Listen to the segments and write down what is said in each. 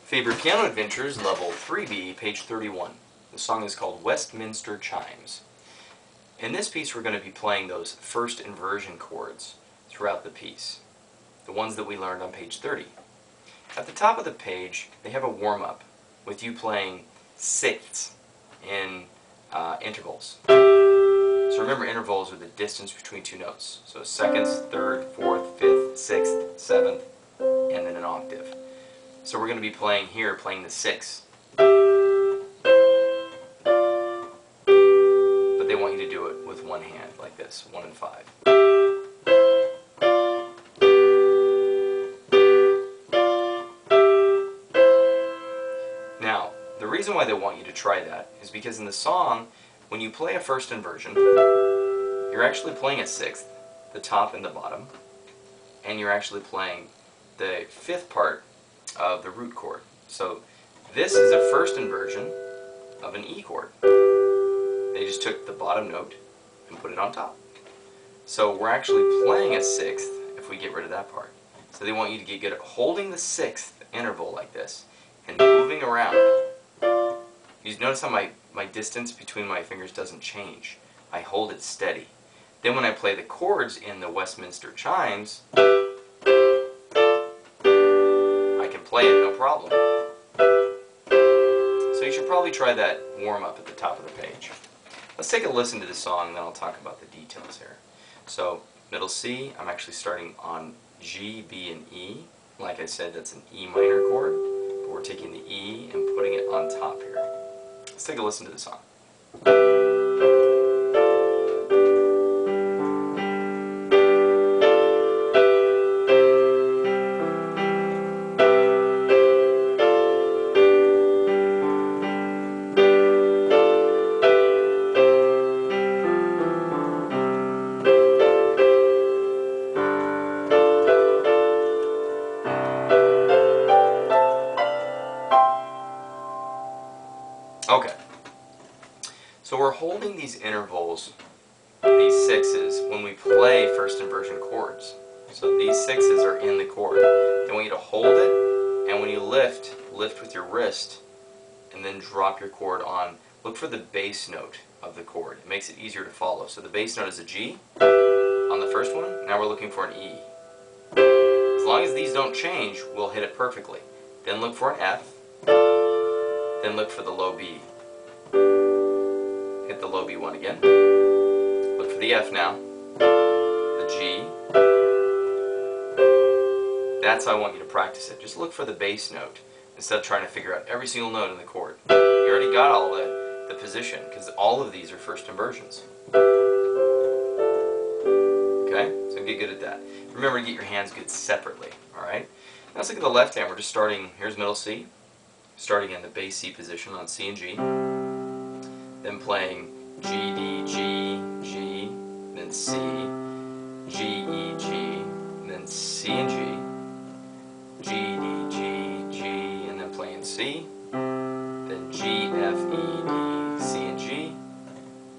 Faber Piano Adventures, Level 3B, page 31. The song is called Westminster Chimes. In this piece we're going to be playing those first inversion chords throughout the piece, the ones that we learned on page 30. At the top of the page they have a warm-up with you playing sixths in intervals. So remember, intervals are the distance between two notes. So seconds, third, fourth, fifth, sixth, seventh, and then an octave. So we're going to be playing the sixths. But they want you to do it with one hand, like this, 1 and 5. Now, the reason why they want you to try that is because in the song, when you play a first inversion, you're actually playing a sixth, the top and the bottom, and you're actually playing the fifth part of the root chord. So this is a first inversion of an E chord. They just took the bottom note and put it on top. So we're actually playing a sixth if we get rid of that part. So they want you to get good at holding the sixth interval like this and moving around. You notice how my distance between my fingers doesn't change. I hold it steady. Then when I play the chords in the Westminster Chimes, play it, no problem. So you should probably try that warm-up at the top of the page. Let's take a listen to the song, and then I'll talk about the details here. So, middle C, I'm actually starting on G, B, and E. Like I said, that's an E minor chord, but we're taking the E and putting it on top here. Let's take a listen to the song. Okay, so we're holding these intervals, these sixes, when we play first inversion chords. So these sixes are in the chord. They want you to hold it, and when you lift with your wrist, and then drop your chord on. Look for the bass note of the chord. It makes it easier to follow. So the bass note is a G on the first one. Now we're looking for an E. As long as these don't change, we'll hit it perfectly. Then look for an F. Then look for the low B. Hit the low B one again. Look for the F now. The G. That's how I want you to practice it. Just look for the bass note instead of trying to figure out every single note in the chord. You already got all the position because all of these are first inversions. Okay? So get good at that. Remember to get your hands good separately. Alright? Now let's look at the left hand. We're just starting, here's middle C. Starting in the bass C position on C and G, then playing G, D, G, G, then C, G, E, G, then C and G, G, D, G, G, and then playing C, then G, F, E, D, C and G,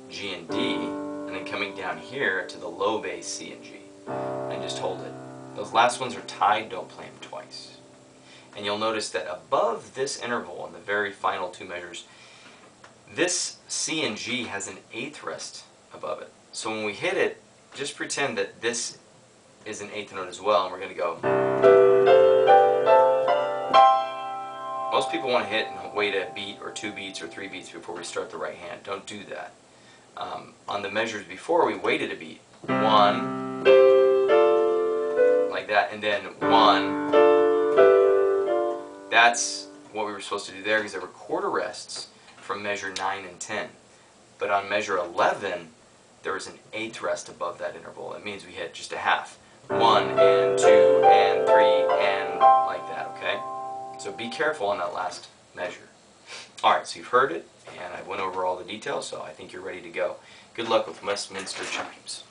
G and D, and then coming down here to the low bass C and G, and just hold it. Those last ones are tied, don't play them twice. And you'll notice that above this interval in the very final two measures, this C and G has an eighth rest above it. So when we hit it, just pretend that this is an eighth note as well, and we're going to go. Most people want to hit and wait a beat or 2 beats or 3 beats before we start the right hand. Don't do that. On the measures before, we waited a beat. 1, like that, and then 1. That's what we were supposed to do there because there were quarter rests from measure 9 and 10. But on measure 11, there was an eighth rest above that interval. That means we hit just a half. 1 and 2 and 3 and like that, okay? So be careful on that last measure. Alright, so you've heard it, and I went over all the details, so I think you're ready to go. Good luck with Westminster Chimes.